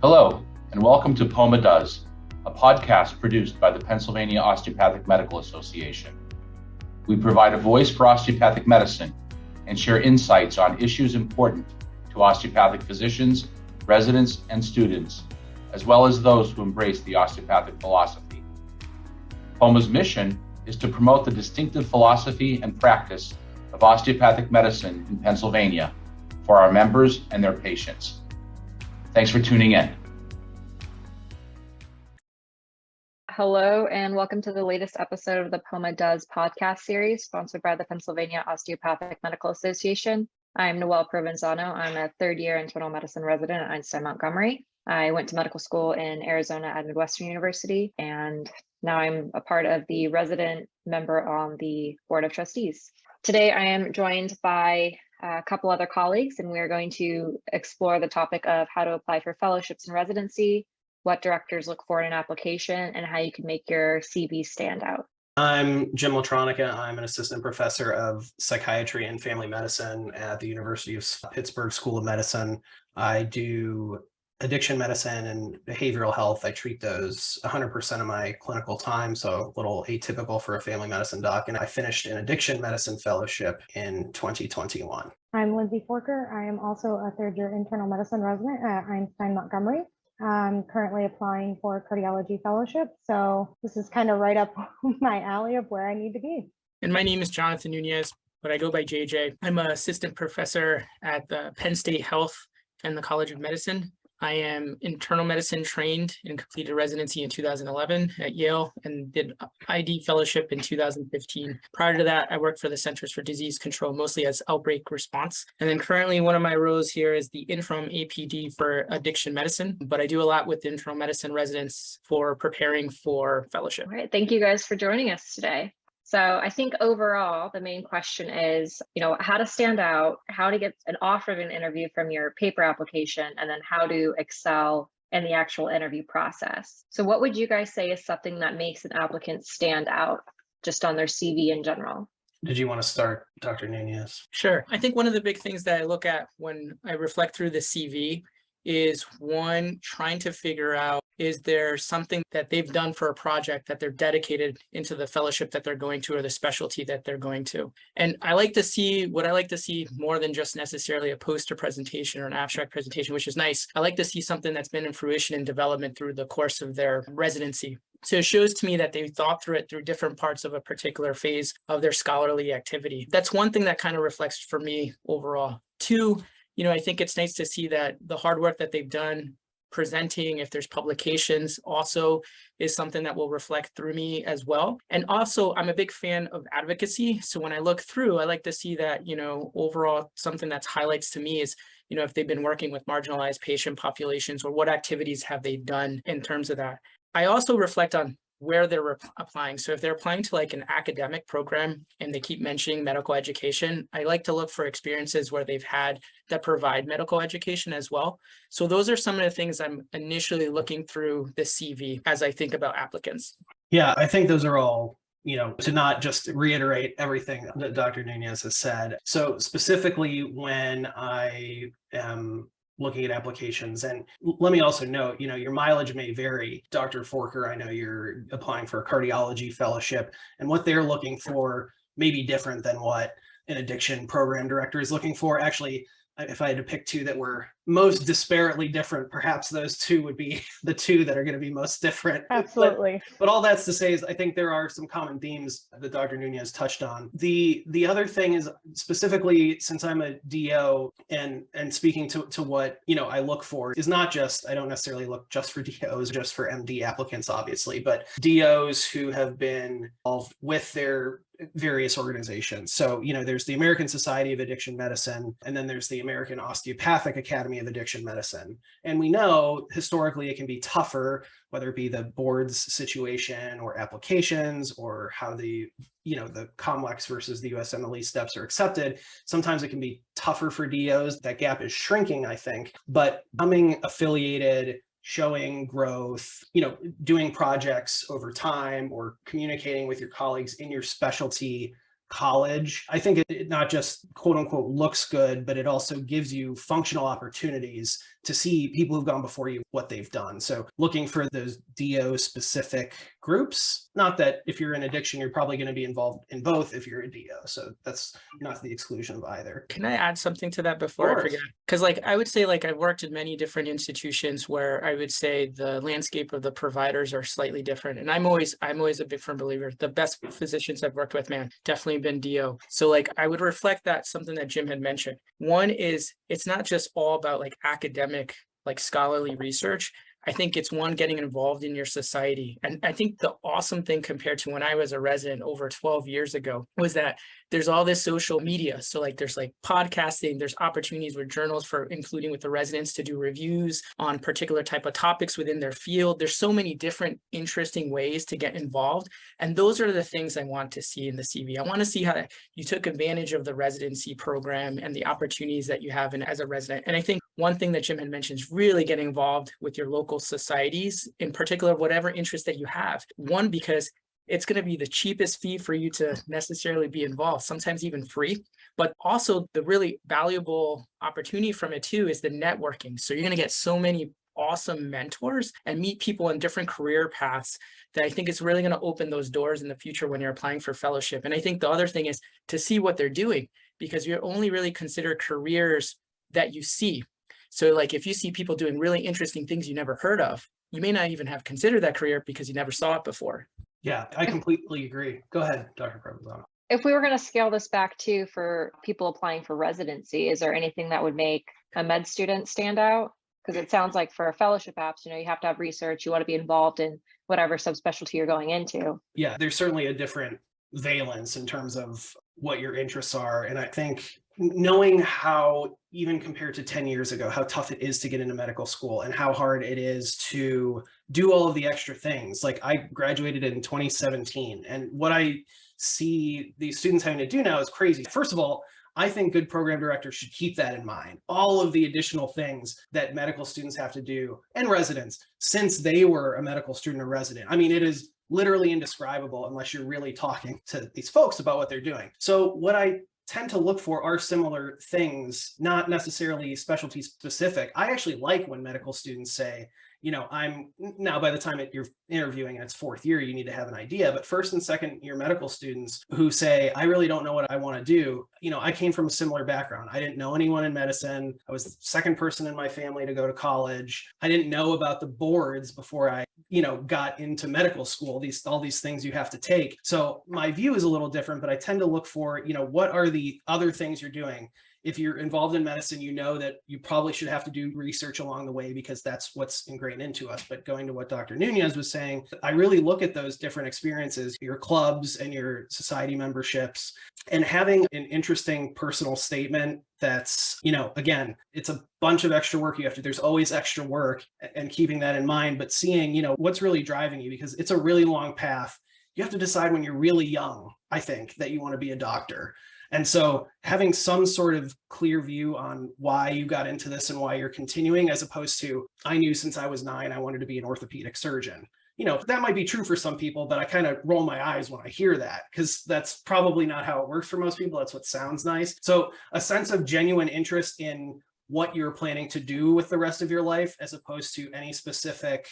Hello, and welcome to POMA Does, a podcast produced by the Pennsylvania Osteopathic Medical Association. We provide a voice for osteopathic medicine and share insights on issues important to osteopathic physicians, residents, and students, as well as those who embrace the osteopathic philosophy. POMA's mission is to promote the distinctive philosophy and practice of osteopathic medicine in Pennsylvania for our members and their patients. Thanks for tuning in. Hello, and welcome to the latest episode of the POMA Does podcast series, sponsored by the Pennsylvania Osteopathic Medical Association. I'm Noelle Provenzano. I'm a third-year internal medicine resident at Einstein Montgomery. I went to medical school in Arizona at Midwestern University, and now I'm a part of the resident member on the Board of Trustees. Today, I am joined by a couple other colleagues, and we are going to explore the topic of how to apply for fellowships and residency, what directors look for in an application, and how you can make your CV stand out. I'm Jim Latronica. I'm an assistant professor of psychiatry and family medicine at the University of Pittsburgh School of Medicine. I do addiction medicine and behavioral health. I treat those 100% of my clinical time, so a little atypical for a family medicine doc. And I finished an addiction medicine fellowship in 2021. I'm Lindsay Forker. I am also a third-year internal medicine resident at Einstein Montgomery. I'm currently applying for a cardiology fellowship, so this is kind of right up my alley of where I need to be. And my name is Jonathan Nunez, but I go by JJ. I'm an assistant professor at the Penn State Health and the College of Medicine. I am internal medicine trained and completed residency in 2011 at Yale and did ID fellowship in 2015. Prior to that, I worked for the Centers for Disease Control, mostly as outbreak response. And then currently one of my roles here is the interim APD for addiction medicine, but I do a lot with internal medicine residents for preparing for fellowship. All right, thank you guys for joining us today. So I think overall, the main question is, how to stand out, how to get an offer of an interview from your paper application, and then how to excel in the actual interview process. So what would you guys say is something that makes an applicant stand out just on their CV in general? Did you want to start, Dr. Nunez? Sure. I think one of the big things that I look at when I reflect through the CV is one, trying to figure out, is there something that they've done for a project that they're dedicated into the fellowship that they're going to or the specialty that they're going to. And I like to see more than just necessarily a poster presentation or an abstract presentation, which is nice. I like to see something that's been in fruition and development through the course of their residency. So it shows to me that they've thought through it through different parts of a particular phase of their scholarly activity. That's one thing that kind of reflects for me overall. Two, I think it's nice to see that the hard work that they've done presenting, if there's publications, also is something that will reflect through me as well. And also, I'm a big fan of advocacy. So when I look through, I like to see that, overall, something that's highlights to me is, if they've been working with marginalized patient populations or what activities have they done in terms of that. I also reflect on where they're applying. So if they're applying to like an academic program and they keep mentioning medical education, I like to look for experiences where they've had that provide medical education as well. So those are some of the things I'm initially looking through the CV as I think about applicants. Yeah, I think those are all, to not just reiterate everything that Dr. Nunez has said. So specifically when I am looking at applications. And let me also note, your mileage may vary. Dr. Forker, I know you're applying for a cardiology fellowship, and what they're looking for may be different than what an addiction program director is looking for. Actually, if I had to pick two that were most disparately different, perhaps those two would be the two that are going to be most different. Absolutely. But all that's to say is I think there are some common themes that Dr. Nunez touched on. The other thing is, specifically since I'm a DO and speaking to what I look for, is not just, I don't necessarily look just for DOs, just for MD applicants, obviously, but DOs who have been involved with their various organizations. So, there's the American Society of Addiction Medicine, and then there's the American Osteopathic Academy of Addiction Medicine. And we know historically it can be tougher, whether it be the board's situation or applications or how the COMLEX versus the USMLE steps are accepted. Sometimes it can be tougher for DOs. That gap is shrinking, I think, but becoming affiliated, showing growth, doing projects over time or communicating with your colleagues in your specialty college. I think it not just quote unquote looks good, but it also gives you functional opportunities to see people who've gone before you, what they've done. So looking for those DO specific groups, not that if you're in addiction, you're probably going to be involved in both if you're a DO. So that's not the exclusion of either. Can I add something to that before I forget? Because I would say I've worked in many different institutions where I would say the landscape of the providers are slightly different. And I'm always a big firm believer. The best physicians I've worked with, man, definitely been DO. So I would reflect that something that Jim had mentioned. One is it's not just all about academic, scholarly research. I think it's one, getting involved in your society. And I think the awesome thing compared to when I was a resident over 12 years ago was that there's all this social media. So there's podcasting, there's opportunities with journals for including with the residents to do reviews on particular type of topics within their field. There's so many different interesting ways to get involved. And those are the things I want to see in the CV. I want to see how you took advantage of the residency program and the opportunities that you have as a resident. And I think one thing that Jim had mentioned is really getting involved with your local societies, in particular, whatever interest that you have. One, because it's going to be the cheapest fee for you to necessarily be involved, sometimes even free. But also the really valuable opportunity from it too is the networking. So you're going to get so many awesome mentors and meet people in different career paths that I think it's really going to open those doors in the future when you're applying for fellowship. And I think the other thing is to see what they're doing, because you only really consider careers that you see. So if you see people doing really interesting things you never heard of, you may not even have considered that career because you never saw it before. Yeah, I completely agree. Go ahead, Dr. Provenzano. If we were going to scale this back too for people applying for residency, is there anything that would make a med student stand out? Because it sounds like for a fellowship apps, you have to have research, you want to be involved in whatever subspecialty you're going into. Yeah, there's certainly a different valence in terms of what your interests are. And I think knowing how, even compared to 10 years ago, how tough it is to get into medical school and how hard it is to do all of the extra things. I graduated in 2017, and what I see these students having to do now is crazy. First of all, I think good program directors should keep that in mind. All of the additional things that medical students have to do, and residents, since they were a medical student or resident. I mean, it is literally indescribable unless you're really talking to these folks about what they're doing. So what I tend to look for are similar things, not necessarily specialty specific. I actually like when medical students say, I'm now, by the time you're interviewing and it's fourth year, you need to have an idea. But first and second year medical students who say, I really don't know what I want to do. I came from a similar background. I didn't know anyone in medicine. I was the second person in my family to go to college. I didn't know about the boards before I, got into medical school, all these things you have to take. So my view is a little different, but I tend to look for, what are the other things you're doing? If you're involved in medicine, you know that you probably should have to do research along the way because that's what's ingrained into us. But going to what Dr. Nunez was saying, I really look at those different experiences, your clubs and your society memberships, and having an interesting personal statement that's, again, it's a bunch of extra work you have to, there's always extra work, and keeping that in mind, but seeing, what's really driving you, because it's a really long path. You have to decide when you're really young, I think, that you want to be a doctor. And so having some sort of clear view on why you got into this and why you're continuing, as opposed to, I knew since I was 9, I wanted to be an orthopedic surgeon. That might be true for some people, but I kind of roll my eyes when I hear that, because that's probably not how it works for most people. That's what sounds nice. So a sense of genuine interest in what you're planning to do with the rest of your life, as opposed to any specific,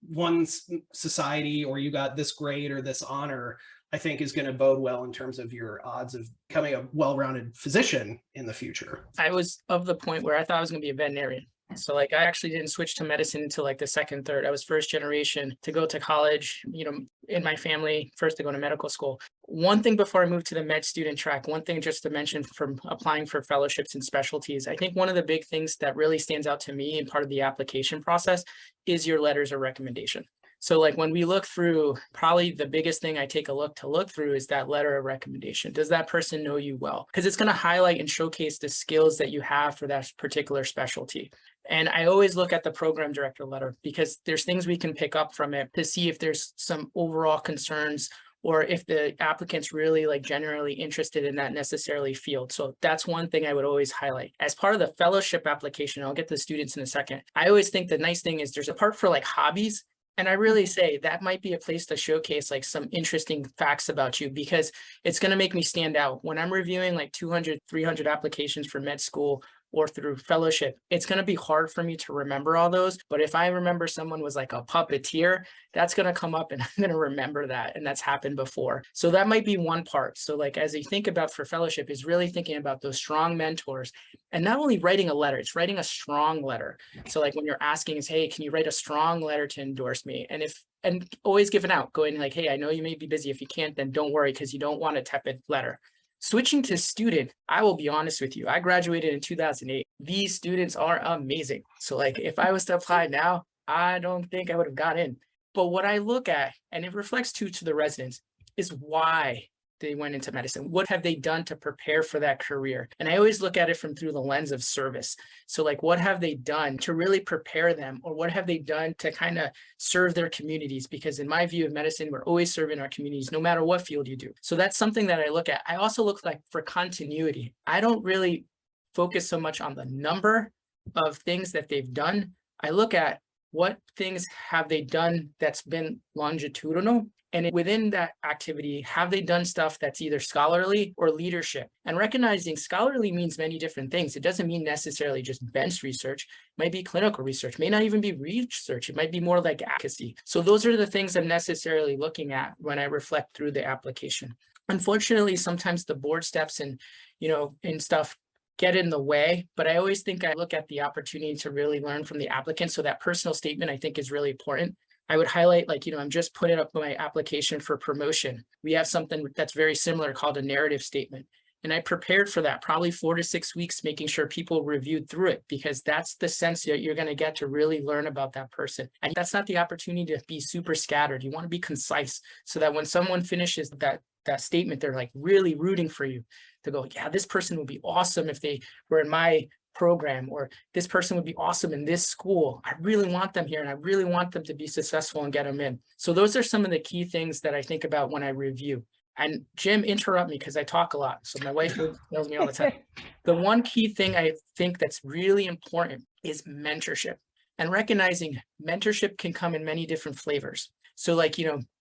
one society, or you got this grade or this honor, I think is going to bode well in terms of your odds of becoming a well-rounded physician in the future. I was of the point where I thought I was going to be a veterinarian. So I actually didn't switch to medicine until the second, third. I was first generation to go to college, in my family, first to go to medical school. One thing before I moved to the med student track, one thing just to mention from applying for fellowships and specialties, I think one of the big things that really stands out to me in part of the application process is your letters of recommendation. So when we look through, probably the biggest thing I take a look through is that letter of recommendation. Does that person know you well? Because it's going to highlight and showcase the skills that you have for that particular specialty. And I always look at the program director letter, because there's things we can pick up from it to see if there's some overall concerns, or if the applicant's really generally interested in that necessarily field. So that's one thing I would always highlight. As part of the fellowship application, I'll get to the students in a second. I always think the nice thing is there's a part for hobbies. And I really say that might be a place to showcase some interesting facts about you, because it's going to make me stand out. When I'm reviewing 200, 300 applications for med school, or through fellowship, it's going to be hard for me to remember all those. But if I remember someone was like a puppeteer, that's going to come up and I'm going to remember that. And that's happened before. So that might be one part. So like, as you think about for fellowship is really thinking about those strong mentors and not only writing a letter, it's writing a strong letter. So like when you're asking is, hey, can you write a strong letter to endorse me? And always giving out, going like, hey, I know you may be busy. If you can't, then don't worry, because you don't want a tepid letter. Switching to student, I will be honest with you. I graduated in 2008. These students are amazing. So like if I was to apply now, I don't think I would have got in. But what I look at, and it reflects to the residents, is why they went into medicine. What have they done to prepare for that career? And I always look at it from through the lens of service. So like, what have they done to really prepare them? Or what have they done to kind of serve their communities? Because in my view of medicine, we're always serving our communities, no matter what field you do. So that's something that I look at. I also look like for continuity. I don't really focus so much on the number of things that they've done. I look at what things have they done that's been longitudinal. And within that activity, have they done stuff that's either scholarly or leadership? And recognizing scholarly means many different things. It doesn't mean necessarily just bench research. It might be clinical research, may not even be research. It might be more like advocacy. So those are the things I'm necessarily looking at when I reflect through the application. Unfortunately, sometimes the board steps and, and stuff get in the way, but I always think I look at the opportunity to really learn from the applicant. So that personal statement, I think, is really important. I would highlight, like, I'm just putting up my application for promotion. We have something that's very similar called a narrative statement. And I prepared for that probably 4 to 6 weeks, making sure people reviewed through it, because that's the sense that you're going to get to really learn about that person. And that's not the opportunity to be super scattered. You want to be concise so that when someone finishes that statement, they're like really rooting for you to go, yeah, this person would be awesome if they were in my program, or this person would be awesome in this school. I really want them here and I really want them to be successful and get them in. So those are some of the key things that I think about when I review. And Jim, interrupt me because I talk a lot. So my wife tells me all the time. The one key thing I think that's really important is mentorship, and recognizing mentorship can come in many different flavors. So like,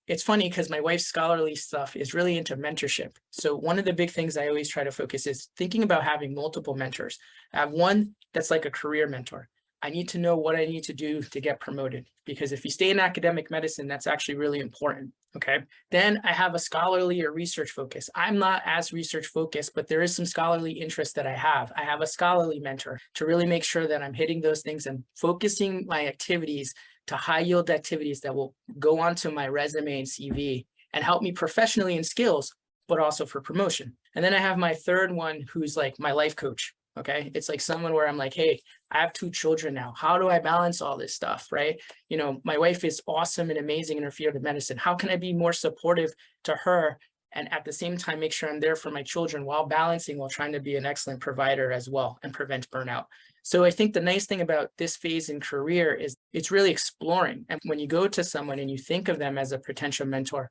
it's funny because my wife's scholarly stuff is really into mentorship. So one of the big things I always try to focus is thinking about having multiple mentors. I have one that's like a career mentor. I need to know what I need to do to get promoted, because if you stay in academic medicine, that's actually really important. Okay. Then I have a scholarly or research focus. I'm not as research focused, but there is some scholarly interest that I have. I have a scholarly mentor to really make sure that I'm hitting those things and focusing my activities to high yield activities that will go onto my resume and CV and help me professionally in skills, but also for promotion. And then I have my third one, who's like my life coach. Okay. It's like someone where I'm like, hey, I have 2 children now. How do I balance all this stuff? Right. My wife is awesome and amazing in her field of medicine. How can I be more supportive to her and at the same time make sure I'm there for my children while trying to be an excellent provider as well and prevent burnout? So I think the nice thing about this phase in career is it's really exploring. And when you go to someone and you think of them as a potential mentor,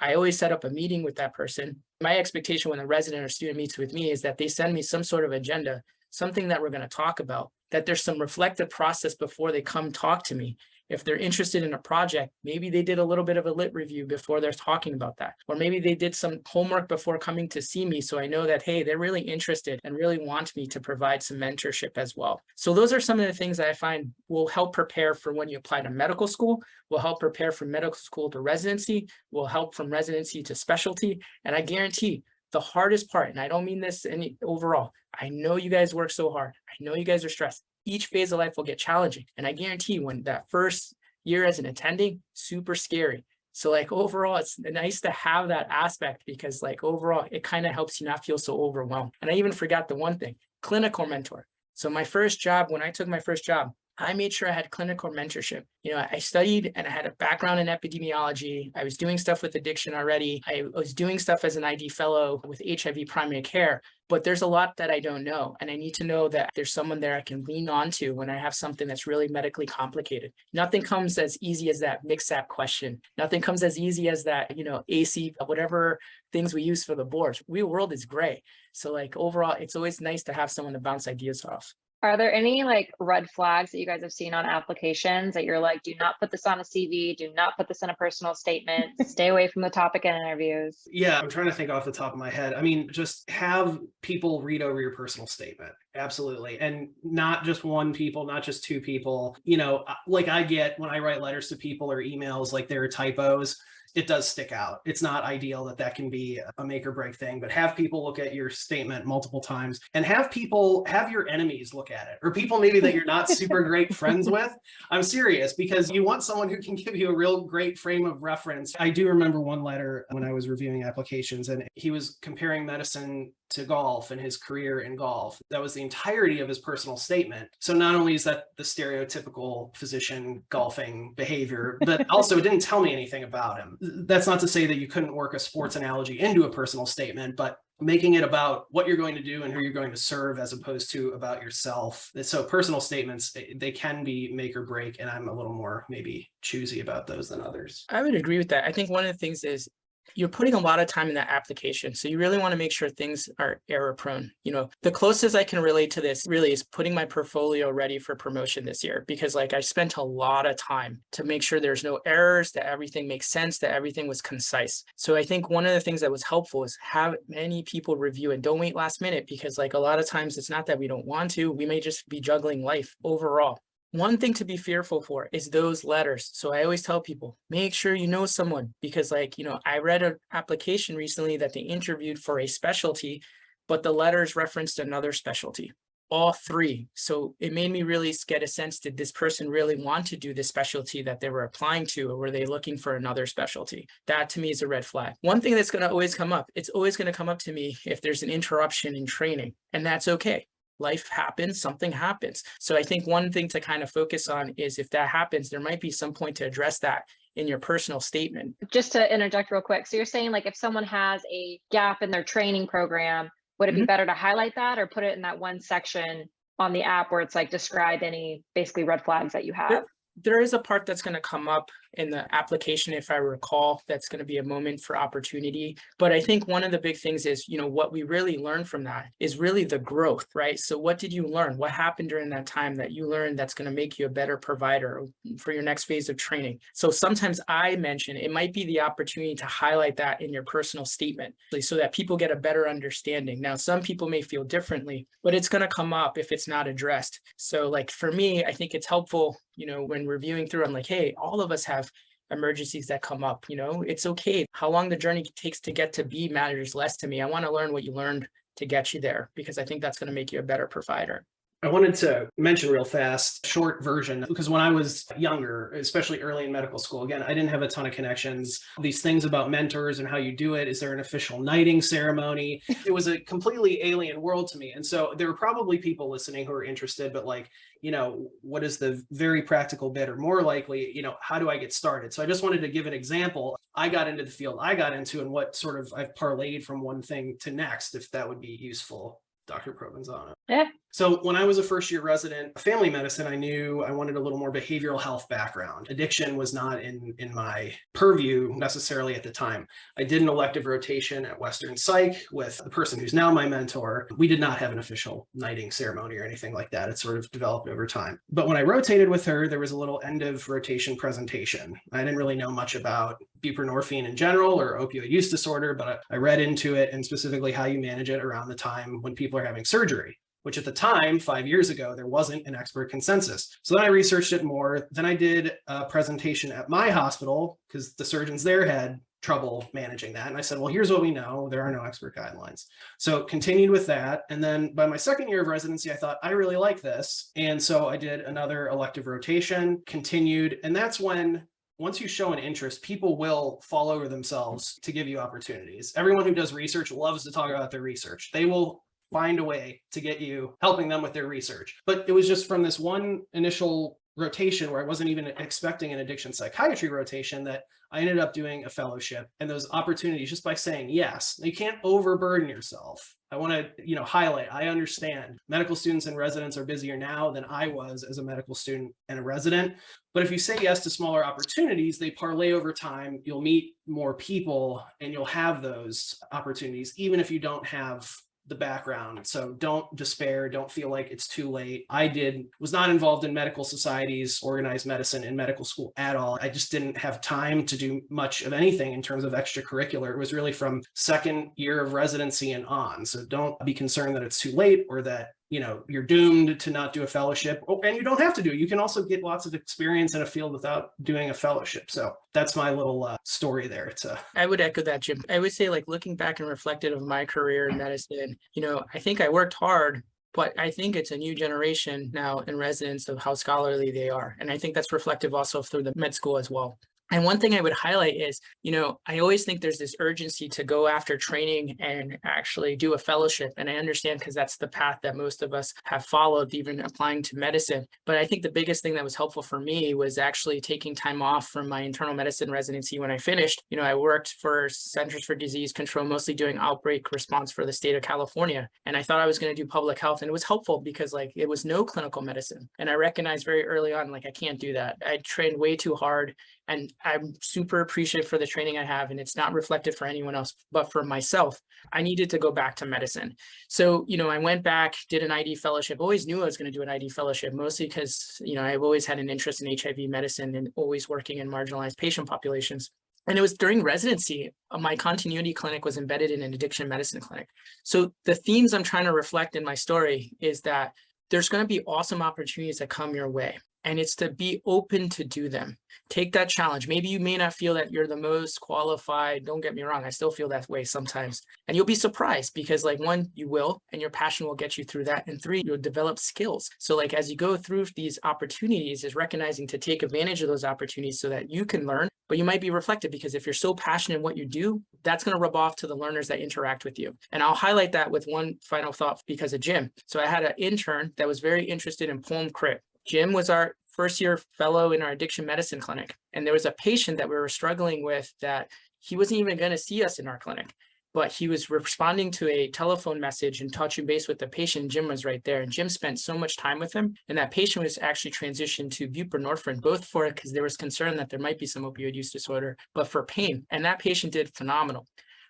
I always set up a meeting with that person. My expectation when a resident or student meets with me is that they send me some sort of agenda, something that we're going to talk about, that there's some reflective process before they come talk to me. If they're interested in a project, maybe they did a little bit of a lit review before they're talking about that. Or maybe they did some homework before coming to see me. So I know that, hey, they're really interested and really want me to provide some mentorship as well. So those are some of the things that I find will help prepare for when you apply to medical school, will help prepare from medical school to residency, will help from residency to specialty. And I guarantee the hardest part, and I don't mean this overall, I know you guys work so hard. I know you guys are stressed. Each phase of life will get challenging. And I guarantee when that first year as an attending, super scary. So like overall, it's nice to have that aspect, because like overall, it kind of helps you not feel so overwhelmed. And I even forgot the one thing, clinical mentor. So my first job, when I took my first job, I made sure I had clinical mentorship. I studied and I had a background in epidemiology. I was doing stuff with addiction already. I was doing stuff as an ID fellow with HIV primary care, but there's a lot that I don't know. And I need to know that there's someone there I can lean on to when I have something that's really medically complicated. Nothing comes as easy as that mix-app question. Nothing comes as easy as that, AC, whatever things we use for the boards. Real world is gray. So like overall, it's always nice to have someone to bounce ideas off. Are there any red flags that you guys have seen on applications that you're like, do not put this on a CV, do not put this in a personal statement, stay away from the topic in interviews? Yeah, I'm trying to think off the top of my head. I mean, just have people read over your personal statement. Absolutely. And not just one people, not just two people, like I get when I write letters to people or emails, like there are typos, it does stick out. It's not ideal that can be a make or break thing, but have people look at your statement multiple times and have your enemies look at it, or people maybe that you're not super great friends with. I'm serious, because you want someone who can give you a real great frame of reference. I do remember one letter when I was reviewing applications, and he was comparing medicine to golf and his career in golf. That was the entirety of his personal statement. So not only is that the stereotypical physician golfing behavior, but also it didn't tell me anything about him. That's not to say that you couldn't work a sports analogy into a personal statement, but making it about what you're going to do and who you're going to serve as opposed to about yourself. So personal statements, they can be make or break, and I'm a little more maybe choosy about those than others. I would agree with that. I think one of the things is you're putting a lot of time in that application. So you really want to make sure things are error prone. The closest I can relate to this really is putting my portfolio ready for promotion this year, because I spent a lot of time to make sure there's no errors, that everything makes sense, that everything was concise. So I think one of the things that was helpful is have many people review and don't wait last minute, because a lot of times it's not that we don't want to, we may just be juggling life overall. One thing to be fearful for is those letters. So I always tell people, make sure you know someone, because I read an application recently that they interviewed for a specialty, but the letters referenced another specialty, all three. So it made me really get a sense, did this person really want to do the specialty that they were applying to, or were they looking for another specialty? That to me is a red flag. One thing that's going to always come up, it's always going to come up to me if there's an interruption in training, and that's okay. Life happens, something happens. So I think one thing to kind of focus on is if that happens, there might be some point to address that in your personal statement. Just to interject real quick. So you're saying if someone has a gap in their training program, would it be better to highlight that or put it in that one section on the app where it's describe any basically red flags that you have? There is a part that's going to come up in the application, if I recall, that's going to be a moment for opportunity. But I think one of the big things is, what we really learn from that is really the growth, right? So what did you learn? What happened during that time that you learned that's going to make you a better provider for your next phase of training? So sometimes I mention it might be the opportunity to highlight that in your personal statement so that people get a better understanding. Now, some people may feel differently, but it's going to come up if it's not addressed. So for me, I think it's helpful, when reviewing through, I'm hey, all of us have emergencies that come up, it's okay. How long the journey takes to get to B matters less to me. I want to learn what you learned to get you there, because I think that's going to make you a better provider. I wanted to mention real fast, short version, because when I was younger, especially early in medical school, again, I didn't have a ton of connections. These things about mentors and how you do it, is there an official knighting ceremony? It was a completely alien world to me. And so there were probably people listening who are interested, but what is the very practical bit, or more likely, how do I get started? So I just wanted to give an example. I got into the field I got into and what sort of I've parlayed from one thing to next, if that would be useful. Dr. Provenzano. Yeah. So when I was a first year resident of family medicine, I knew I wanted a little more behavioral health background. Addiction was not in my purview necessarily at the time. I did an elective rotation at Western Psych with the person who's now my mentor. We did not have an official knighting ceremony or anything like that. It sort of developed over time. But when I rotated with her, there was a little end of rotation presentation. I didn't really know much about buprenorphine in general or opioid use disorder, but I read into it, and specifically how you manage it around the time when people are having surgery, which at the time, 5 years ago, there wasn't an expert consensus. So then I researched it more. Then I did a presentation at my hospital because the surgeons there had trouble managing that. And I said, well, here's what we know. There are no expert guidelines. So continued with that. And then by my second year of residency, I thought, I really like this. And so I did another elective rotation, continued. And that's when, once you show an interest, people will fall over themselves to give you opportunities. Everyone who does research loves to talk about their research. They will find a way to get you helping them with their research. But it was just from this one initial rotation where I wasn't even expecting an addiction psychiatry rotation that I ended up doing a fellowship, and those opportunities just by saying yes. You can't overburden yourself. I want to, highlight, I understand medical students and residents are busier now than I was as a medical student and a resident. But if you say yes to smaller opportunities, they parlay over time, you'll meet more people and you'll have those opportunities, even if you don't have the background. So don't despair. Don't feel like it's too late. I was not involved in medical societies, organized medicine in medical school at all. I just didn't have time to do much of anything in terms of extracurricular. It was really from second year of residency and on. So don't be concerned that it's too late or that you're doomed to not do a fellowship. Oh, and you don't have to do it. You can also get lots of experience in a field without doing a fellowship. So that's my little story there. I would echo that, Jim. I would say, like, looking back and reflective of my career in medicine, I think I worked hard, but I think it's a new generation now in residents of how scholarly they are. And I think that's reflective also through the med school as well. And one thing I would highlight is, I always think there's this urgency to go after training and actually do a fellowship. And I understand, because that's the path that most of us have followed, even applying to medicine. But I think the biggest thing that was helpful for me was actually taking time off from my internal medicine residency. When I finished, I worked for Centers for Disease Control, mostly doing outbreak response for the state of California. And I thought I was going to do public health. And it was helpful because, like, it was no clinical medicine. And I recognized very early on, like, I can't do that. I trained way too hard. And I'm super appreciative for the training I have, and it's not reflected for anyone else, but for myself, I needed to go back to medicine. So, I went back, did an ID fellowship, always knew I was going to do an ID fellowship, mostly because, I've always had an interest in HIV medicine and always working in marginalized patient populations. And it was during residency, my continuity clinic was embedded in an addiction medicine clinic. So the themes I'm trying to reflect in my story is that there's going to be awesome opportunities that come your way. And it's to be open to do them. Take that challenge. Maybe you may not feel that you're the most qualified. Don't get me wrong. I still feel that way sometimes. And you'll be surprised because, like, one, you will, and your passion will get you through that. And three, you'll develop skills. So, like, as you go through these opportunities, is recognizing to take advantage of those opportunities so that you can learn, but you might be reflective, because if you're so passionate in what you do, that's going to rub off to the learners that interact with you. And I'll highlight that with one final thought because of Jim. So I had an intern that was very interested in POM crit. Jim was our first year fellow in our addiction medicine clinic. And there was a patient that we were struggling with that he wasn't even going to see us in our clinic, but he was responding to a telephone message and touching base with the patient. Jim was right there. And Jim spent so much time with him. And that patient was actually transitioned to buprenorphine, both for it because there was concern that there might be some opioid use disorder, but for pain. And that patient did phenomenal.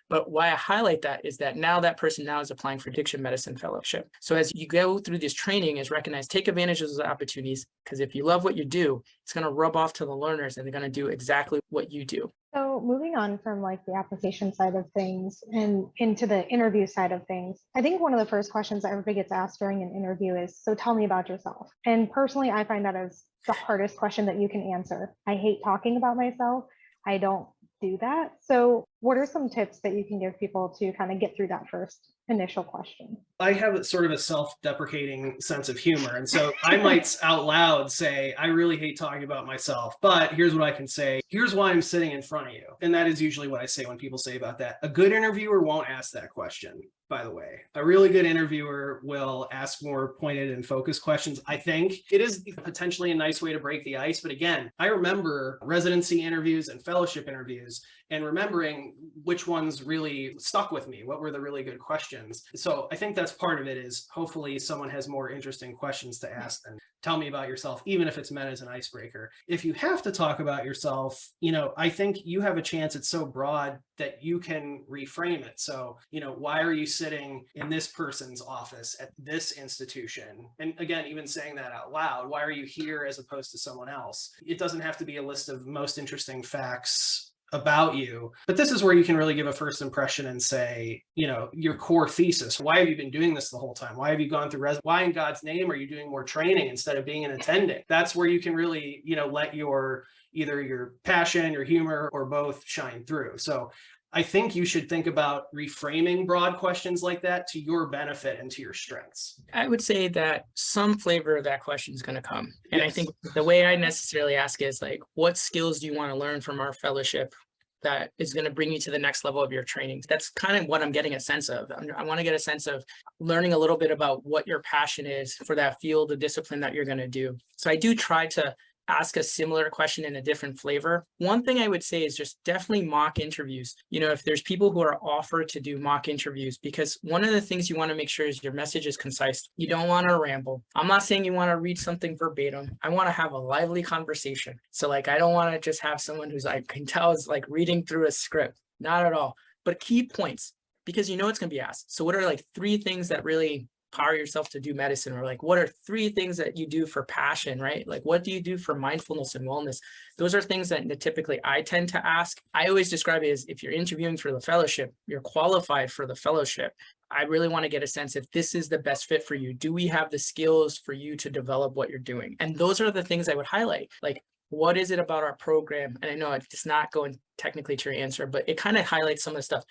But why I highlight that is that now that person now is applying for addiction medicine fellowship. So as you go through this training, is recognize, take advantage of those opportunities, because if you love what you do, it's going to rub off to the learners and they're going to do exactly what you do. So moving on from, like, the application side of things and into the interview side of things, I think one of the first questions that everybody gets asked during an interview is, so tell me about yourself. And personally, I find that as the hardest question that you can answer. I hate talking about myself. I don't do that. So what are some tips that you can give people to kind of get through that first initial question? I have sort of a self-deprecating sense of humor. And so I might out loud say, I really hate talking about myself, but here's what I can say. Here's why I'm sitting in front of you. And that is usually what I say when people say about that. A good interviewer won't ask that question, by the way. A really good interviewer will ask more pointed and focused questions. I think it is potentially a nice way to break the ice. But again, I remember residency interviews and fellowship interviews and remembering which ones really stuck with me. What were the really good questions? So I think that's part of it, is hopefully someone has more interesting questions to ask than tell me about yourself, even if it's meant as an icebreaker. If you have to talk about yourself, I think you have a chance. It's so broad that you can reframe it. So, why are you sitting in this person's office at this institution? And again, even saying that out loud, why are you here as opposed to someone else? It doesn't have to be a list of most interesting facts about you, but this is where you can really give a first impression and say, your core thesis. Why have you been doing this the whole time? Why have you gone through why in God's name are you doing more training instead of being an attending? That's where you can really, let either your passion, your humor, or both shine through. So I think you should think about reframing broad questions like that to your benefit and to your strengths. I would say that some flavor of that question is going to come. And Yes. I think the way I necessarily ask is, like, what skills do you want to learn from our fellowship that is going to bring you to the next level of your training? That's kind of what I'm getting a sense of. I want to get a sense of learning a little bit about what your passion is for that field of discipline that you're going to do. So I do try to ask a similar question in a different flavor. One thing I would say is just definitely mock interviews. If there's people who are offered to do mock interviews, because one of the things you want to make sure is your message is concise. You don't want to ramble. I'm not saying you want to read something verbatim. I want to have a lively conversation. So, like, I don't want to just have someone who's, I can tell, is like reading through a script. Not at all. But key points, because it's going to be asked. So what are, like, 3 things that really power yourself to do medicine, or like, what are 3 things that you do for passion, right? Like, what do you do for mindfulness and wellness? Those are things that typically I tend to ask. I always describe it as, if you're interviewing for the fellowship, you're qualified for the fellowship. I really want to get a sense if this is the best fit for you. Do we have the skills for you to develop what you're doing? And those are the things I would highlight. Like, what is it about our program? And I know it's not going technically to your answer, but it kind of highlights some of the stuff.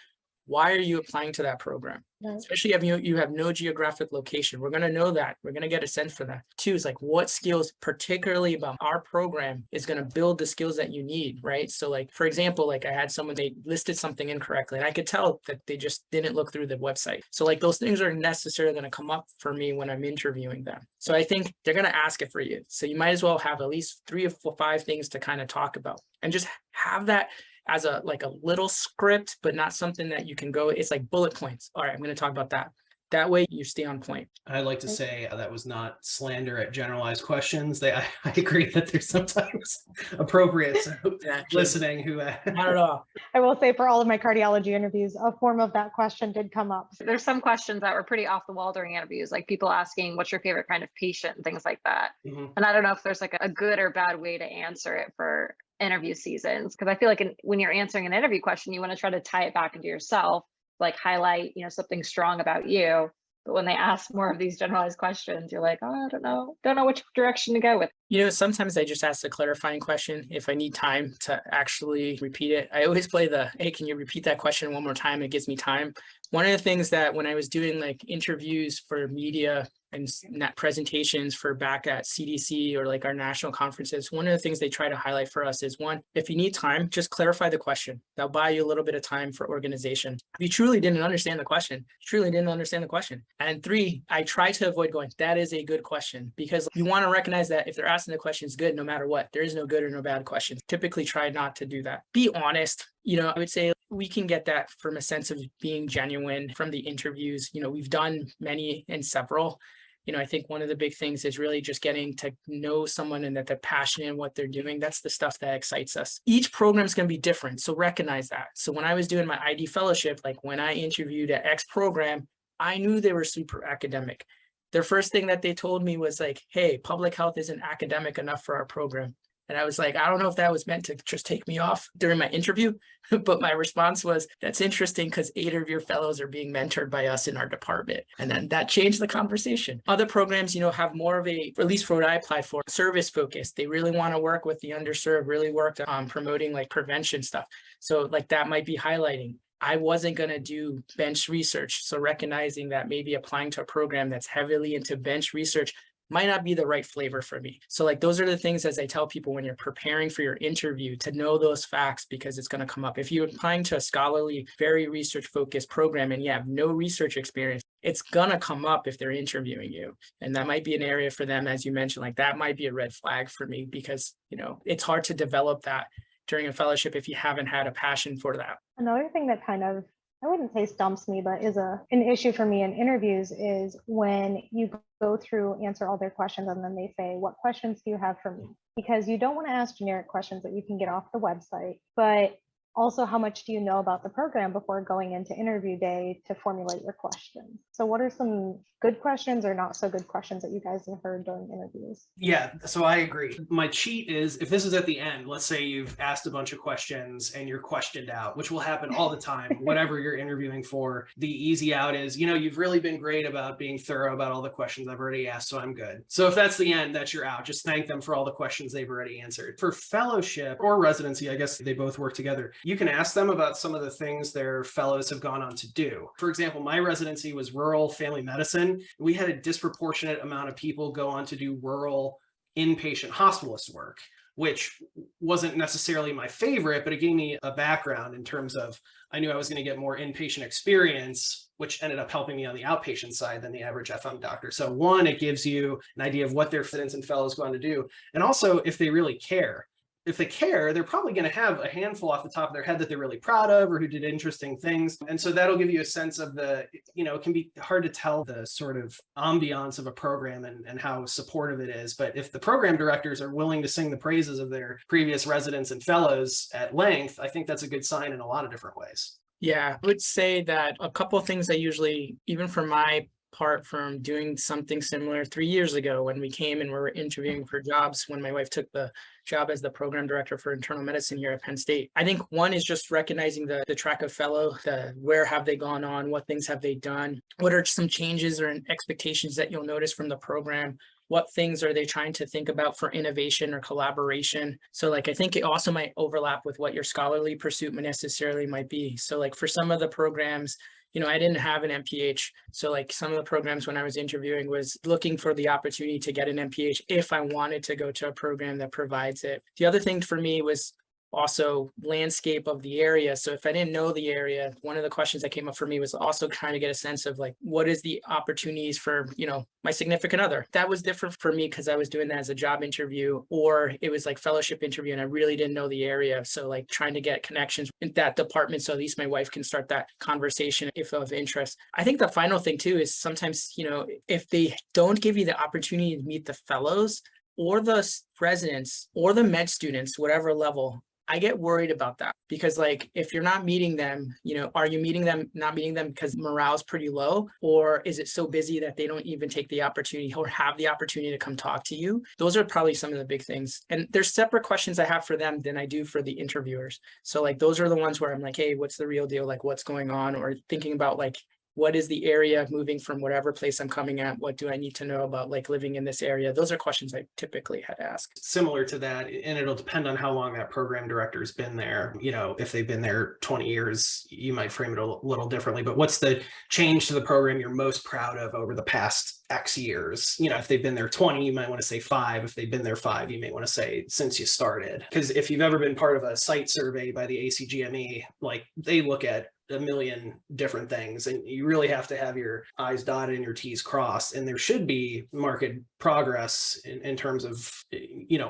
Why are you applying to that program? Right. Especially if you have no geographic location. We're going to know that. We're going to get a sense for that. 2 is like, what skills, particularly about our program, is going to build the skills that you need, right? So like, for example, like I had someone, they listed something incorrectly, and I could tell that they just didn't look through the website. So like, those things are necessarily going to come up for me when I'm interviewing them. So I think they're going to ask it for you. So you might as well have at least 3 or 5 things to kind of talk about, and just have that as a little script, but not something that you can go, it's like bullet points. All right, I'm going to talk about that. That way you stay on point. I'd like to say that was not slander at generalized questions. I agree that there's sometimes appropriate listening who not at all. I will say, for all of my cardiology interviews, a form of that question did come up. There's some questions that were pretty off the wall during interviews, like people asking, what's your favorite kind of patient, and things like that. Mhm. And I don't know if there's like a good or bad way to answer it for interview seasons, because I feel like when you're answering an interview question, you want to try to tie it back into yourself, like highlight, something strong about you. But when they ask more of these generalized questions, you're like, oh, I don't know which direction to go with. Sometimes I just ask a clarifying question if I need time to actually repeat it. I always play hey, can you repeat that question one more time? It gives me time. One of the things that when I was doing like interviews for media and presentations for back at CDC or like our national conferences, one of the things they try to highlight for us is, 1, if you need time, just clarify the question. That'll buy you a little bit of time for organization. If you truly didn't understand the question, And 3, I try to avoid going, that is a good question, because you want to recognize that if they're asking the questions good, no matter what, there is no good or no bad questions. Typically try not to do that. Be honest. I would say we can get that from a sense of being genuine from the interviews. We've done many and several. I think one of the big things is really just getting to know someone and that they're passionate in what they're doing. That's the stuff that excites us. Each program is going to be different. So recognize that. So when I was doing my ID fellowship, like when I interviewed at X program, I knew they were super academic. Their first thing that they told me was like, hey, public health isn't academic enough for our program. And I was like, I don't know if that was meant to just take me off during my interview, but my response was, that's interesting because 8 of your fellows are being mentored by us in our department. And then that changed the conversation. Other programs, have more of at least for what I applied for, service focused. They really want to work with the underserved, really worked on promoting like prevention stuff. So like that might be highlighting. I wasn't going to do bench research. So recognizing that maybe applying to a program that's heavily into bench research might not be the right flavor for me. So like those are the things, as I tell people when you're preparing for your interview, to know those facts, because it's going to come up. If you're applying to a scholarly, very research focused program and you have no research experience, it's going to come up if they're interviewing you. And that might be an area for them, as you mentioned, like that might be a red flag for me, because, it's hard to develop that during a fellowship if you haven't had a passion for that. Another thing that kind of, I wouldn't say stumps me, but is an issue for me in interviews is when you go through, answer all their questions, and then they say, what questions do you have for me? Because you don't want to ask generic questions that you can get off the website, but also, how much do you know about the program before going into interview day to formulate your questions? So what are some good questions or not so good questions that you guys have heard during interviews? Yeah, so I agree. My cheat is, if this is at the end, let's say you've asked a bunch of questions and you're questioned out, which will happen all the time, whatever you're interviewing for. The easy out is, you've really been great about being thorough about all the questions I've already asked, so I'm good. So if that's the end, that's your out. Just thank them for all the questions they've already answered. For fellowship or residency, I guess they both work together. You can ask them about some of the things their fellows have gone on to do. For example, my residency was rural family medicine. We had a disproportionate amount of people go on to do rural inpatient hospitalist work, which wasn't necessarily my favorite, but it gave me a background in terms of, I knew I was going to get more inpatient experience, which ended up helping me on the outpatient side than the average FM doctor. So 1, it gives you an idea of what their residents and fellows go on to do. And also, if they really care. If they care, they're probably going to have a handful off the top of their head that they're really proud of or who did interesting things. And so that'll give you a sense of it can be hard to tell the sort of ambiance of a program and how supportive it is. But if the program directors are willing to sing the praises of their previous residents and fellows at length, I think that's a good sign in a lot of different ways. Yeah, I would say that a couple of things I usually, even for my part from doing something similar 3 years ago when we came and we were interviewing for jobs when my wife took the job as the program director for internal medicine here at Penn State. I think one is just recognizing the track of fellow, where have they gone on, what things have they done, what are some changes or expectations that you'll notice from the program, what things are they trying to think about for innovation or collaboration. So like, I think it also might overlap with what your scholarly pursuit necessarily might be. So like for some of the programs, I didn't have an MPH. So like some of the programs when I was interviewing was looking for the opportunity to get an MPH if I wanted to go to a program that provides it. The other thing for me was also landscape of the area. So if I didn't know the area, one of the questions that came up for me was also trying to get a sense of like, what is the opportunities for, my significant other. That was different for me because I was doing that as a job interview, or it was like fellowship interview and I really didn't know the area. So like trying to get connections in that department so at least my wife can start that conversation if of interest. I think the final thing too is sometimes, if they don't give you the opportunity to meet the fellows or the residents or the med students, whatever level, I get worried about that because like, if you're not meeting them, are you not meeting them because morale's pretty low, or is it so busy that they don't even take the opportunity or have the opportunity to come talk to you? Those are probably some of the big things. And there's separate questions I have for them than I do for the interviewers. So like, those are the ones where I'm like, hey, what's the real deal? Like what's going on? Or thinking about like, what is the area moving from whatever place I'm coming at? What do I need to know about like living in this area? Those are questions I typically had asked. Similar to that, and it'll depend on how long that program director's been there. If they've been there 20 years, you might frame it a little differently, but what's the change to the program you're most proud of over the past X years? If they've been there 20, you might want to say 5. If they've been there 5, you may want to say since you started. Because if you've ever been part of a site survey by the ACGME, like they look at a million different things and you really have to have your I's dotted and your T's crossed, and there should be marked progress in terms of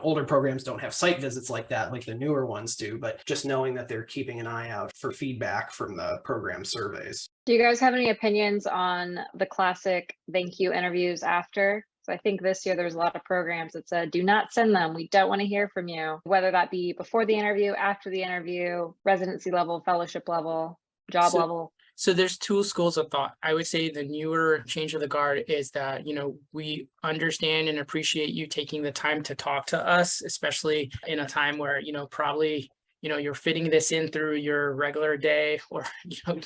older programs don't have site visits like that like the newer ones do, but just knowing that they're keeping an eye out for feedback from the program surveys. Do you guys have any opinions on the classic thank you interviews after? So I think this year there's a lot of programs that said, do not send them. We don't want to hear from you, whether that be before the interview, after the interview, residency level, fellowship level, job level. So there's 2 schools of thought. I would say the newer change of the guard is that, we understand and appreciate you taking the time to talk to us, especially in a time where, probably you're fitting this in through your regular day or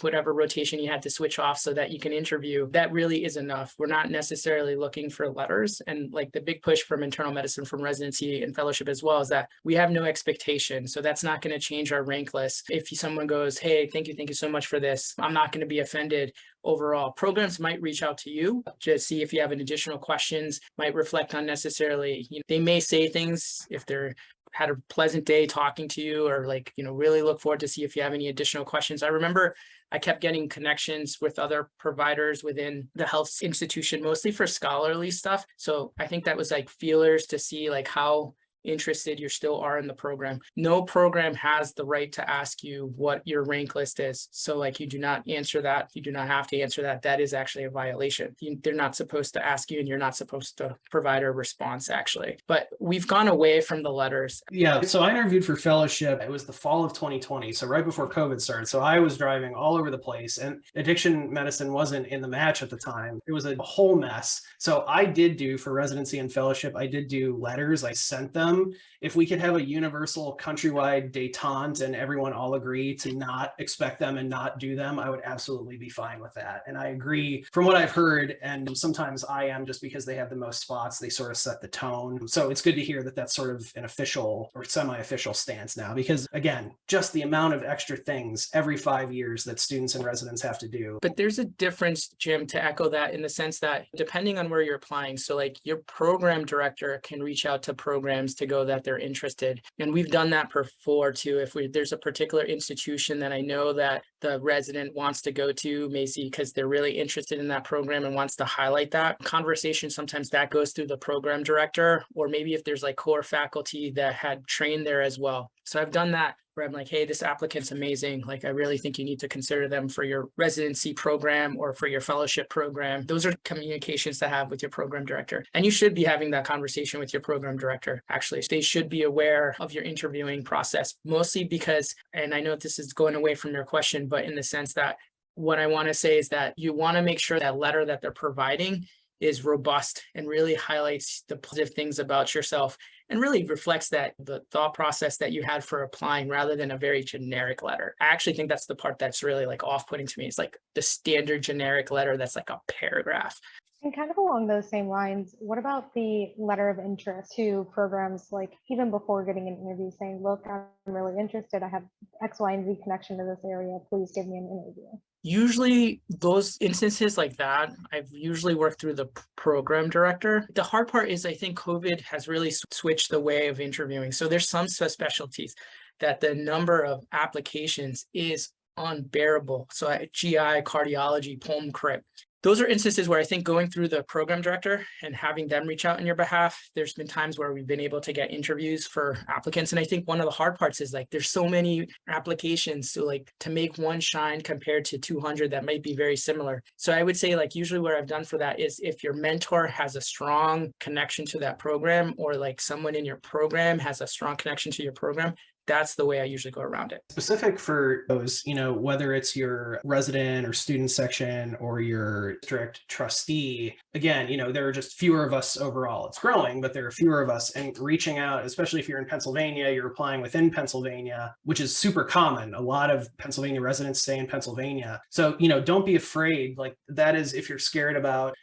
whatever rotation you had to switch off so that you can interview. That really is enough. We're not necessarily looking for letters. And like the big push from internal medicine, from residency and fellowship as well, is that we have no expectation. So that's not going to change our rank list. If someone goes, hey, thank you so much for this, I'm not going to be offended. Overall, programs might reach out to you to see if you have any additional questions, might reflect on necessarily, they may say things if they're had a pleasant day talking to you, or like, really look forward to see if you have any additional questions. I remember I kept getting connections with other providers within the health institution, mostly for scholarly stuff. So I think that was like feelers to see like how interested you still are in the program. No program has the right to ask you what your rank list is. So like you do not answer that. You do not have to answer that. That is actually a violation. They're not supposed to ask you and you're not supposed to provide a response actually. But we've gone away from the letters. Yeah. So I interviewed for fellowship. It was the fall of 2020. So right before COVID started. So I was driving all over the place and addiction medicine wasn't in the match at the time. It was a whole mess. So I did do for residency and fellowship, I did do letters. I sent them. If we could have a universal countrywide detente and everyone all agree to not expect them and not do them, I would absolutely be fine with that. And I agree from what I've heard, and sometimes I am, just because they have the most spots, they sort of set the tone. So it's good to hear that that's sort of an official or semi-official stance now, because again, just the amount of extra things every 5 years that students and residents have to do. But there's a difference, Jim, to echo that in the sense that depending on where you're applying, so like your program director can reach out to programs to go that they're interested. And we've done that before too. If there's a particular institution that I know that the resident wants to go to, maybe because they're really interested in that program and wants to highlight that conversation, sometimes that goes through the program director, or maybe if there's like core faculty that had trained there as well. So I've done that where I'm like, hey, this applicant's amazing. Like, I really think you need to consider them for your residency program or for your fellowship program. Those are communications to have with your program director. And you should be having that conversation with your program director. Actually, they should be aware of your interviewing process, mostly because, and I know this is going away from your question, but in the sense that what I want to say is that you want to make sure that letter that they're providing is robust and really highlights the positive things about yourself and really reflects that the thought process that you had for applying rather than a very generic letter. I actually think that's the part that's really like off-putting to me. It's like the standard generic letter that's like a paragraph. And kind of along those same lines, what about the letter of interest to programs, like even before getting an interview saying, look, I'm really interested, I have X, Y, and Z connection to this area, please give me an interview? Usually those instances like that, I've usually worked through the program director. The hard part is I think COVID has really switched the way of interviewing. So there's some specialties that the number of applications is unbearable. So GI, cardiology, pulm crip. Those are instances where I think going through the program director and having them reach out on your behalf, there's been times where we've been able to get interviews for applicants. And I think one of the hard parts is like, there's so many applications. So like to make one shine compared to 200 that might be very similar. So I would say like usually what I've done for that is if your mentor has a strong connection to that program or like someone in your program has a strong connection to your program, that's the way I usually go around it. Specific for those, whether it's your resident or student section or your district trustee, again, there are just fewer of us overall. It's growing, but there are fewer of us, and reaching out, especially if you're in Pennsylvania, you're applying within Pennsylvania, which is super common. A lot of Pennsylvania residents stay in Pennsylvania. So, don't be afraid. Like that is, if you're scared about,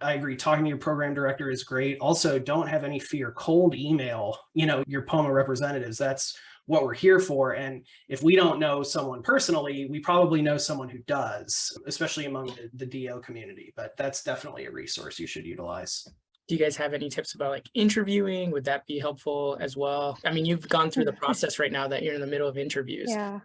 I agree, talking to your program director is great. Also, don't have any fear. Cold email, your POMA representatives. That's what we're here for. And if we don't know someone personally, we probably know someone who does, especially among the DO community. But that's definitely a resource you should utilize. Do you guys have any tips about like interviewing? Would that be helpful as well? I mean, you've gone through the process right now that you're in the middle of interviews. Yeah.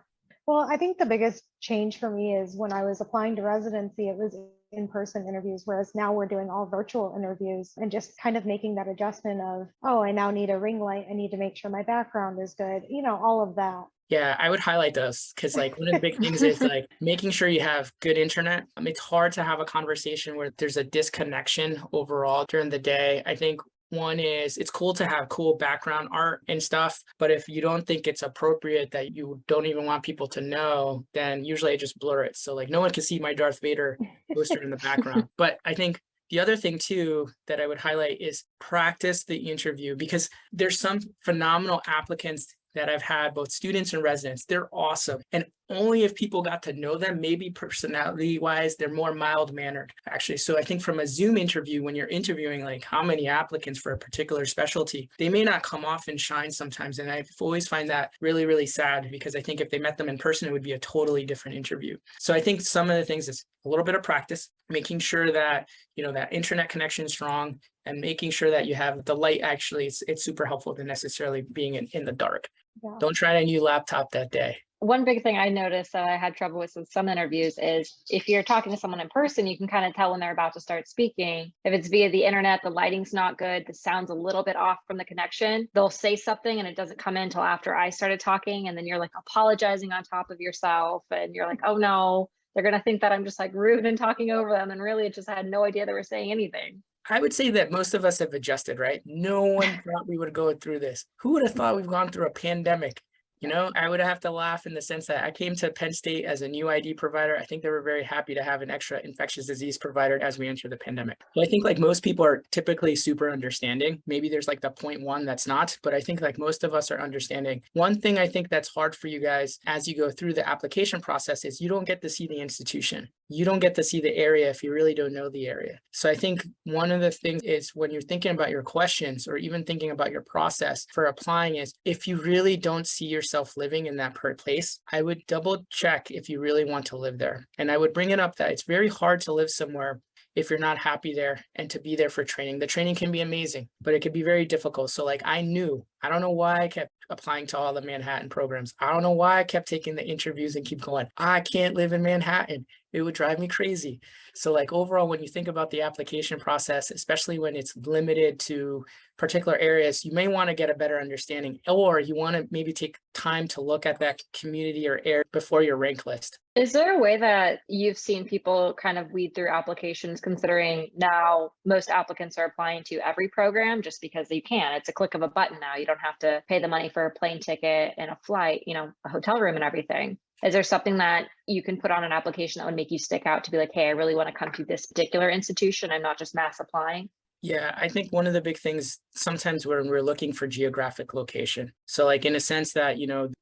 Well, I think the biggest change for me is when I was applying to residency, it was in-person interviews, whereas now we're doing all virtual interviews and just kind of making that adjustment of, oh, I now need a ring light. I need to make sure my background is good, all of that. Yeah, I would highlight those because like one of the big things is like making sure you have good internet. It's hard to have a conversation where there's a disconnection overall during the day. I think one is it's cool to have cool background art and stuff, but if you don't think it's appropriate that you don't even want people to know, then usually I just blur it. So like no one can see my Darth Vader poster in the background. But I think the other thing too that I would highlight is practice the interview, because there's some phenomenal applicants that I've had, both students and residents. They're awesome. And only if people got to know them, maybe personality wise, they're more mild mannered actually. So I think from a Zoom interview, when you're interviewing like how many applicants for a particular specialty, they may not come off and shine sometimes. And I always find that really, really sad, because I think if they met them in person, it would be a totally different interview. So I think some of the things is a little bit of practice, making sure that, that internet connection is strong, and making sure that you have the light. Actually, it's super helpful than necessarily being in the dark. Yeah. Don't try a new laptop that day. One big thing I noticed that I had trouble with some interviews is if you're talking to someone in person, you can kind of tell when they're about to start speaking. If it's via the internet, the lighting's not good, the sound's a little bit off from the connection. They'll say something and it doesn't come in until after I started talking. And then you're like apologizing on top of yourself. And you're like, oh no, they're going to think that I'm just like rude and talking over them. And really, it just had no idea they were saying anything. I would say that most of us have adjusted, right? No one thought we would go through this. Who would have thought we've gone through a pandemic? I would have to laugh in the sense that I came to Penn State as a new ID provider. I think they were very happy to have an extra infectious disease provider as we enter the pandemic. So I think like most people are typically super understanding. Maybe there's like the 0.1 that's not, but I think like most of us are understanding. One thing I think that's hard for you guys as you go through the application process is you don't get to see the institution. You don't get to see the area if you really don't know the area. So I think one of the things is when you're thinking about your questions or even thinking about your process for applying is if you really don't see yourself living in that place, I would double check if you really want to live there. And I would bring it up that it's very hard to live somewhere if you're not happy there and to be there for training. The training can be amazing, but it could be very difficult. So like I don't know why I kept applying to all the Manhattan programs. I don't know why I kept taking the interviews and keep going. I can't live in Manhattan. It would drive me crazy. So like overall, when you think about the application process, especially when it's limited to particular areas, you may want to get a better understanding, or you want to maybe take time to look at that community or area before your rank list. Is there a way that you've seen people kind of weed through applications, considering now most applicants are applying to every program just because they can? It's a click of a button now. You don't have to pay the money for a plane ticket and a flight, a hotel room and everything. Is there something that you can put on an application that would make you stick out to be like, hey, I really want to come to this particular institution and not just mass applying? Yeah, I think one of the big things sometimes when we're looking for geographic location. So like in a sense that,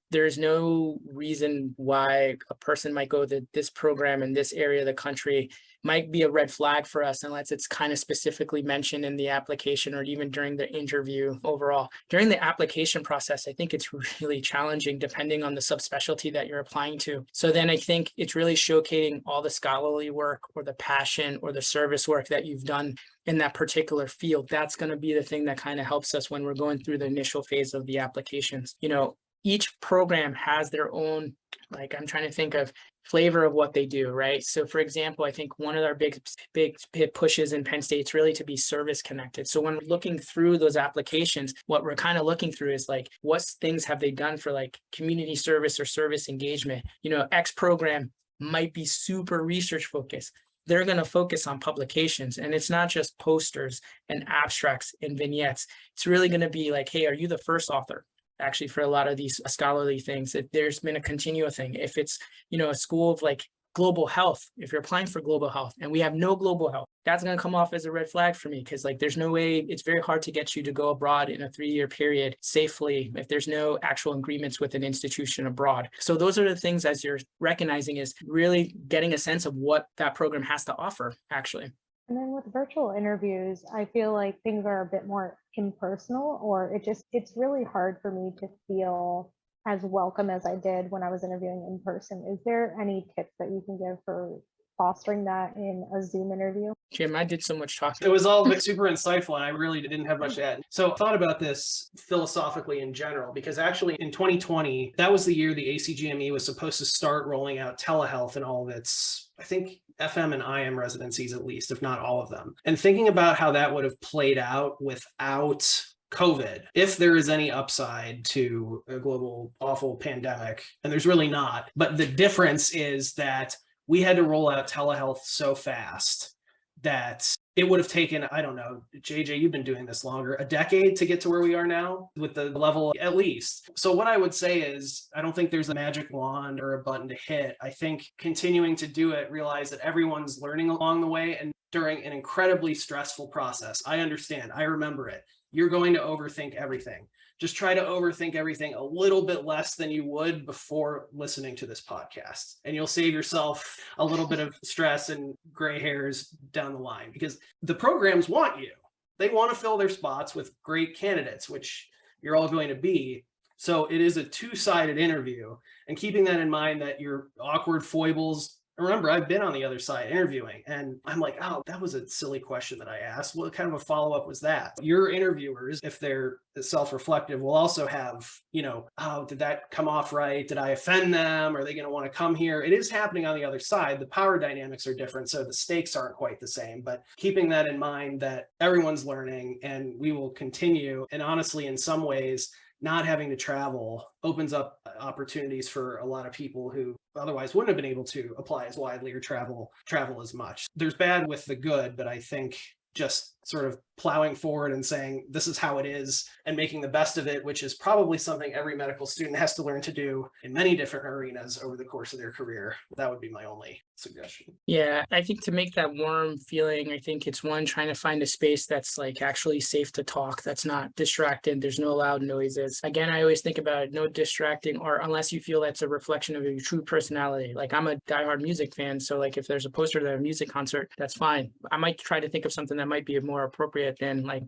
there's no reason why a person might go to this program in this area of the country might be a red flag for us unless it's kind of specifically mentioned in the application or even during the interview overall. During the application process, I think it's really challenging depending on the subspecialty that you're applying to. So then I think it's really showcasing all the scholarly work or the passion or the service work that you've done in that particular field. That's going to be the thing that kind of helps us when we're going through the initial phase of the applications. Each program has their own, like I'm trying to think of flavor of what they do, right? So for example, I think one of our big pushes in Penn State is really to be service connected. So when we're looking through those applications, what we're kind of looking through is like, what things have they done for like community service or service engagement? X program might be super research focused. They're going to focus on publications, and it's not just posters and abstracts and vignettes. It's really going to be like, hey, are you the first author? Actually, for a lot of these scholarly things, if there's been a continual thing, if it's, a school of like global health, if you're applying for global health and we have no global health, that's going to come off as a red flag for me because like there's no way, it's very hard to get you to go abroad in a 3-year period safely if there's no actual agreements with an institution abroad. So those are the things as you're recognizing is really getting a sense of what that program has to offer actually. And then with virtual interviews, I feel like things are a bit more impersonal, or it's really hard for me to feel as welcome as I did when I was interviewing in person. Is there any tips that you can give for fostering that in a Zoom interview? Jim, I did so much talking. It was all super insightful, and I really didn't have much to add. So I thought about this philosophically in general, because actually in 2020, that was the year the ACGME was supposed to start rolling out telehealth and all of its, I think, FM and IM residencies, at least, if not all of them. And thinking about how that would have played out without COVID, if there is any upside to a global awful pandemic, and there's really not, but the difference is that we had to roll out telehealth so fast that it would have taken, I don't know, JJ, you've been doing this longer, a decade to get to where we are now with the level at least. So what I would say is, I don't think there's a magic wand or a button to hit. I think continuing to do it, realize that everyone's learning along the way and during an incredibly stressful process. I understand, I remember it. You're going to overthink everything. Just try to overthink everything a little bit less than you would before listening to this podcast. And you'll save yourself a little bit of stress and gray hairs down the line, because the programs want you. They want to fill their spots with great candidates, which you're all going to be. So it is a two-sided interview, and keeping that in mind, that your awkward foibles, remember, I've been on the other side interviewing, and I'm like, oh, that was a silly question that I asked. What kind of a follow-up was that? Your interviewers, if they're self-reflective, will also have, oh, did that come off right? Did I offend them? Are they going to want to come here? It is happening on the other side. The power dynamics are different, so the stakes aren't quite the same. But keeping that in mind, that everyone's learning and we will continue. And honestly, in some ways, not having to travel opens up opportunities for a lot of people who otherwise wouldn't have been able to apply as widely or travel as much. There's bad with the good, but I think just sort of plowing forward and saying, this is how it is, and making the best of it, which is probably something every medical student has to learn to do in many different arenas over the course of their career. That would be my only suggestion. Yeah, I think to make that warm feeling, I think it's one, trying to find a space that's like actually safe to talk, that's not distracted, there's no loud noises. Again, I always think about it, no distracting, or unless you feel that's a reflection of your true personality. Like I'm a diehard music fan, so like if there's a poster at a music concert, that's fine. I might try to think of something that might be more appropriate than like,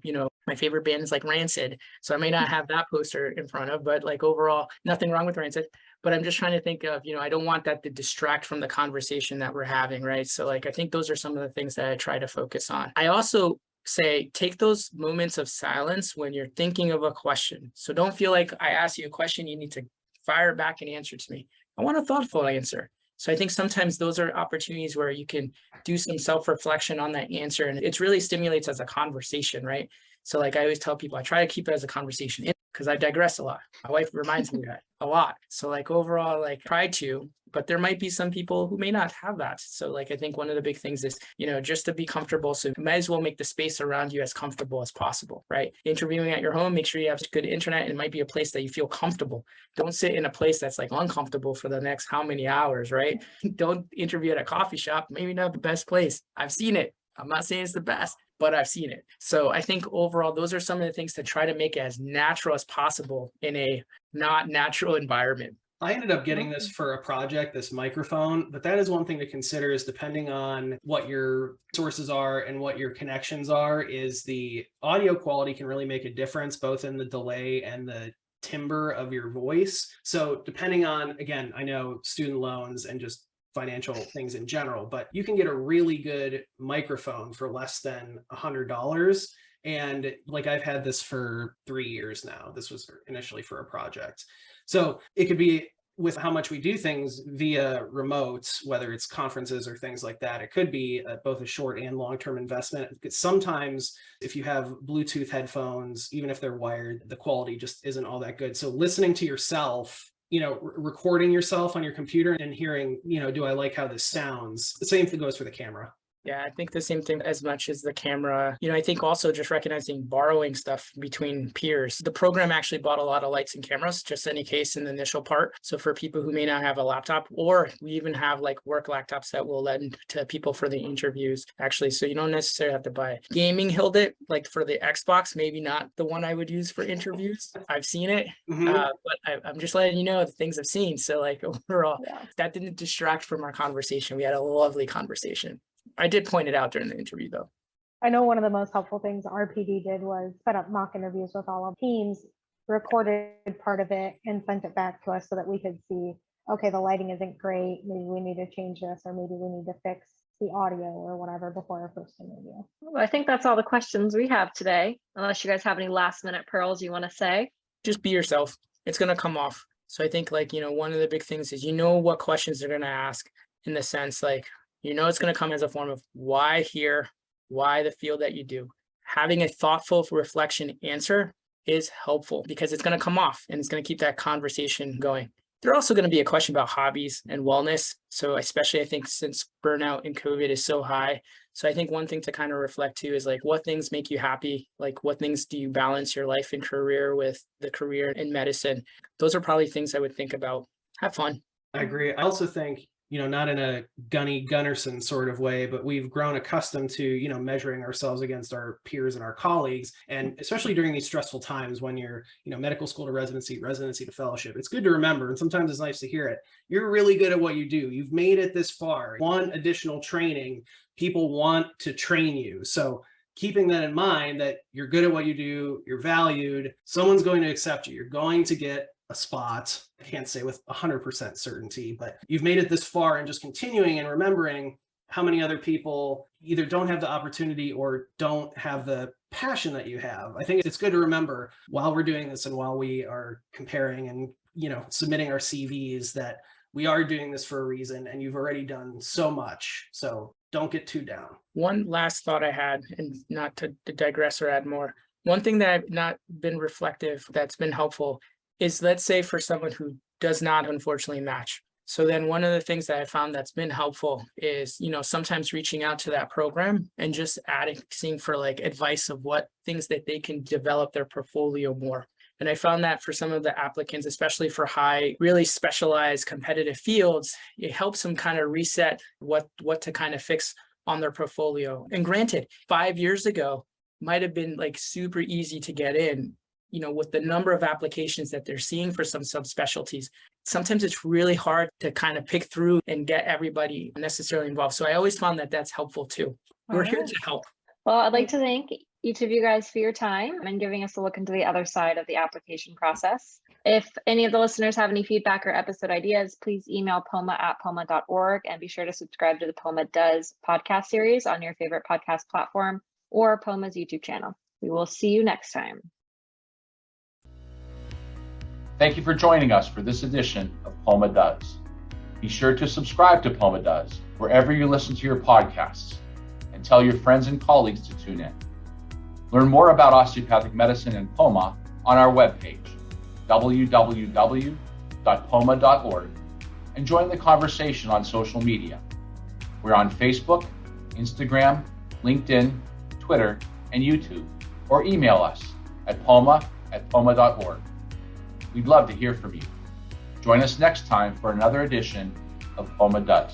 my favorite band is like Rancid. So I may not have that poster in front of, but like overall, nothing wrong with Rancid. But I'm just trying to think of, I don't want that to distract from the conversation that we're having, right? So like, I think those are some of the things that I try to focus on. I also say, take those moments of silence when you're thinking of a question. So don't feel like I ask you a question, you need to fire back an answer to me. I want a thoughtful answer. So I think sometimes those are opportunities where you can do some self-reflection on that answer. And it really stimulates as a conversation, right? So like I always tell people, I try to keep it as a conversation. because I digress a lot. My wife reminds me that a lot. So like overall, like try to, but there might be some people who may not have that. So like, I think one of the big things is, just to be comfortable. So you might as well make the space around you as comfortable as possible, right? Interviewing at your home, make sure you have good internet, and it might be a place that you feel comfortable. Don't sit in a place that's like uncomfortable for the next how many hours, right? Don't interview at a coffee shop, maybe not the best place. I've seen it. I'm not saying it's the best, but I've seen it. So I think overall, those are some of the things to try to make it as natural as possible in a not natural environment. I ended up getting this for a project, this microphone, but that is one thing to consider, is depending on what your sources are and what your connections are, is the audio quality can really make a difference, both in the delay and the timbre of your voice. So depending on, again, I know student loans and just financial things in general, but you can get a really good microphone for less than $100. And like, I've had this for 3 years now. This was initially for a project. So it could be, with how much we do things via remote, whether it's conferences or things like that, it could be both a short and long-term investment. Sometimes if you have Bluetooth headphones, even if they're wired, the quality just isn't all that good. So listening to yourself, recording yourself on your computer and hearing, do I like how this sounds? The same thing goes for the camera. Yeah, I think the same thing as much as the camera. I think also just recognizing borrowing stuff between peers. The program actually bought a lot of lights and cameras, just in case in the initial part. So for people who may not have a laptop, or we even have like work laptops that we'll lend to people for the interviews, actually. So you don't necessarily have to buy it. Gaming held it, like for the Xbox, maybe not the one I would use for interviews. I've seen it, but I'm just letting you know the things I've seen. So like overall, that didn't distract from our conversation. We had a lovely conversation. I did point it out during the interview, though. I know one of the most helpful things RPD did was set up mock interviews with all of teams, recorded part of it, and sent it back to us so that we could see, okay, the lighting isn't great. Maybe we need to change this, or maybe we need to fix the audio or whatever before our first interview. Well, I think that's all the questions we have today, unless you guys have any last minute pearls you want to say. Just be yourself. It's going to come off. So I think one of the big things is, what questions they're going to ask, in the sense like, it's going to come as a form of why here, why the field that you do. Having a thoughtful reflection answer is helpful, because it's going to come off and it's going to keep that conversation going. There's also going to be a question about hobbies and wellness. So especially I think since burnout and COVID is so high. So I think one thing to kind of reflect to is like, what things make you happy? Like, what things do you balance your life and career with the career in medicine? Those are probably things I would think about. Have fun. I agree. I also think, not in a Gunny Gunnarsson sort of way, but we've grown accustomed to, measuring ourselves against our peers and our colleagues. And especially during these stressful times when you're, medical school to residency to fellowship, it's good to remember, and sometimes it's nice to hear it. You're really good at what you do. You've made it this far. Want additional training. People want to train you. So keeping that in mind, that you're good at what you do, you're valued, someone's going to accept you. You're going to get a spot. I can't say with 100% certainty, but you've made it this far, and just continuing and remembering how many other people either don't have the opportunity or don't have the passion that you have. I think it's good to remember while we're doing this and while we are comparing and, submitting our CVs, that we are doing this for a reason, and you've already done so much. So don't get too down. One last thought I had, and not to digress or add more. One thing that I've not been reflective that's been helpful is, let's say for someone who does not unfortunately match. So then one of the things that I found that's been helpful is, sometimes reaching out to that program and just asking for like advice of what things that they can develop their portfolio more. And I found that for some of the applicants, especially for high, really specialized competitive fields, it helps them kind of reset what to kind of fix on their portfolio. And granted, 5 years ago might have been like super easy to get in. With the number of applications that they're seeing for some subspecialties, sometimes it's really hard to kind of pick through and get everybody necessarily involved. So I always found that that's helpful too. We're here to help. Well, I'd like to thank each of you guys for your time and giving us a look into the other side of the application process. If any of the listeners have any feedback or episode ideas, please email POMA@POMA.org, and be sure to subscribe to the POMA Does podcast series on your favorite podcast platform or POMA's YouTube channel. We will see you next time. Thank you for joining us for this edition of POMA Does. Be sure to subscribe to POMA Does wherever you listen to your podcasts, and tell your friends and colleagues to tune in. Learn more about osteopathic medicine and POMA on our webpage, www.poma.org, and join the conversation on social media. We're on Facebook, Instagram, LinkedIn, Twitter, and YouTube, or email us at poma@poma.org. We'd love to hear from you. Join us next time for another edition of POMA Does.